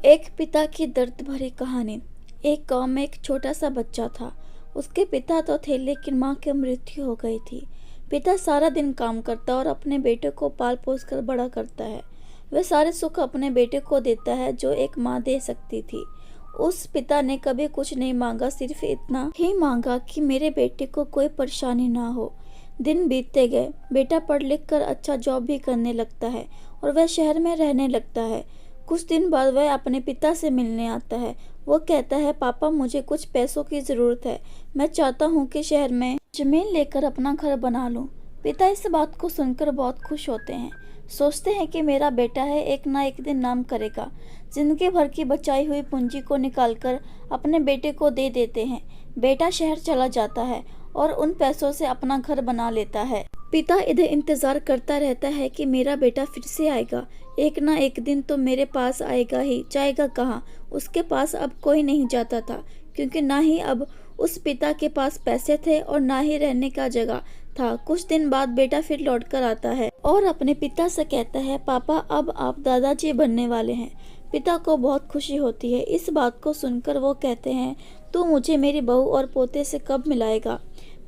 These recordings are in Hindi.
एक पिता की दर्द भरी कहानी। एक गांव में एक छोटा सा बच्चा था। उसके पिता तो थे लेकिन मां की मृत्यु हो गई थी। पिता सारा दिन काम करता और अपने बेटे को पाल पोस कर बड़ा करता है। वह सारे सुख अपने बेटे को देता है जो एक मां दे सकती थी। उस पिता ने कभी कुछ नहीं मांगा, सिर्फ इतना ही मांगा कि मेरे बेटे को कोई परेशानी ना हो। दिन बीतते गए। बेटा पढ़ लिख कर अच्छा जॉब भी करने लगता है और वह शहर में रहने लगता है। कुछ दिन बाद वह अपने पिता से मिलने आता है। वो कहता है, पापा मुझे कुछ पैसों की ज़रूरत है। मैं चाहता हूँ कि शहर में ज़मीन लेकर अपना घर बना लूँ। पिता इस बात को सुनकर बहुत खुश होते हैं। सोचते हैं कि मेरा बेटा है, एक ना एक दिन नाम करेगा। जिंदगी भर की बचाई हुई पूंजी को निकालकर अपने बेटे को दे देते हैं। बेटा शहर चला जाता है और उन पैसों से अपना घर बना लेता है। पिता इधर इंतजार करता रहता है कि मेरा बेटा फिर से आएगा, एक ना एक दिन तो मेरे पास आएगा ही। जाएगा कहाँ? उसके पास अब कोई नहीं जाता था, क्योंकि ना ही अब उस पिता के पास पैसे थे और ना ही रहने का जगह था। कुछ दिन बाद बेटा फिर लौट कर आता है और अपने पिता से कहता है, पापा अब आप दादाजी बनने वाले हैं। पिता को बहुत खुशी होती है। इस बात को सुनकर वो कहते हैं, तू मुझे मेरी बहू और पोते से कब मिलाएगा?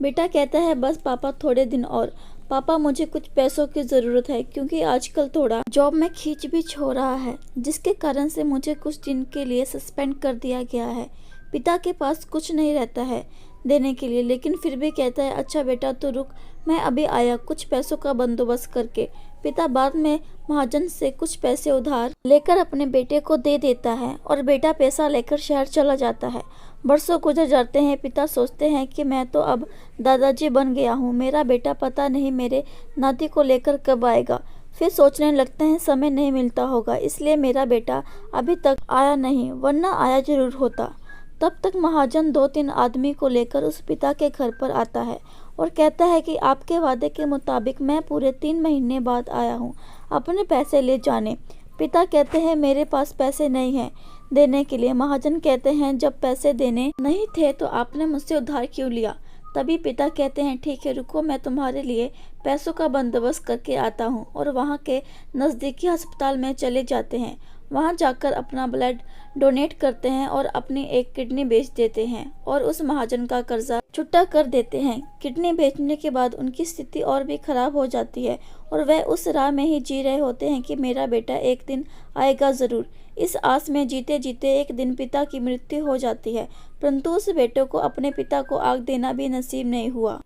बेटा कहता है, बस पापा थोड़े दिन और। पापा मुझे कुछ पैसों की ज़रूरत है, क्योंकि आजकल थोड़ा जॉब में खींच बीच हो रहा है, जिसके कारण से मुझे कुछ दिन के लिए सस्पेंड कर दिया गया है। पिता के पास कुछ नहीं रहता है देने के लिए, लेकिन फिर भी कहता है, अच्छा बेटा तो रुक, मैं अभी आया कुछ पैसों का बंदोबस्त करके। पिता बाद में महाजन से कुछ पैसे उधार लेकर अपने बेटे को दे देता है और बेटा पैसा लेकर शहर चला जाता है। बरसों गुजर जाते हैं। पिता सोचते हैं कि मैं तो अब दादाजी बन गया हूँ, मेरा बेटा पता नहीं मेरे नाती को लेकर कब आएगा। फिर सोचने लगते हैं, समय नहीं मिलता होगा, इसलिए मेरा बेटा अभी तक आया नहीं, वरना आया जरूर होता। तब तक महाजन 2-3 आदमी को लेकर उस पिता के घर पर आता है और कहता है कि आपके वादे के मुताबिक मैं पूरे 3 महीने बाद आया हूँ, अपने पैसे ले जाने। पिता कहते हैं, मेरे पास पैसे नहीं हैं देने के लिए। महाजन कहते हैं, जब पैसे देने नहीं थे तो आपने मुझसे उधार क्यों लिया? तभी पिता कहते हैं, ठीक है रुको, मैं तुम्हारे लिए पैसों का बंदोबस्त करके आता हूँ। और वहाँ के नज़दीकी अस्पताल में चले जाते हैं। वहाँ जाकर अपना ब्लड डोनेट करते हैं और अपनी एक किडनी बेच देते हैं और उस महाजन का कर्जा छुट्टा कर देते हैं। किडनी बेचने के बाद उनकी स्थिति और भी खराब हो जाती है और वह उस राह में ही जी रहे होते हैं कि मेरा बेटा एक दिन आएगा ज़रूर। इस आस में जीते जीते एक दिन पिता की मृत्यु हो जाती है, परंतु उस बेटे को अपने पिता को आग देना भी नसीब नहीं हुआ।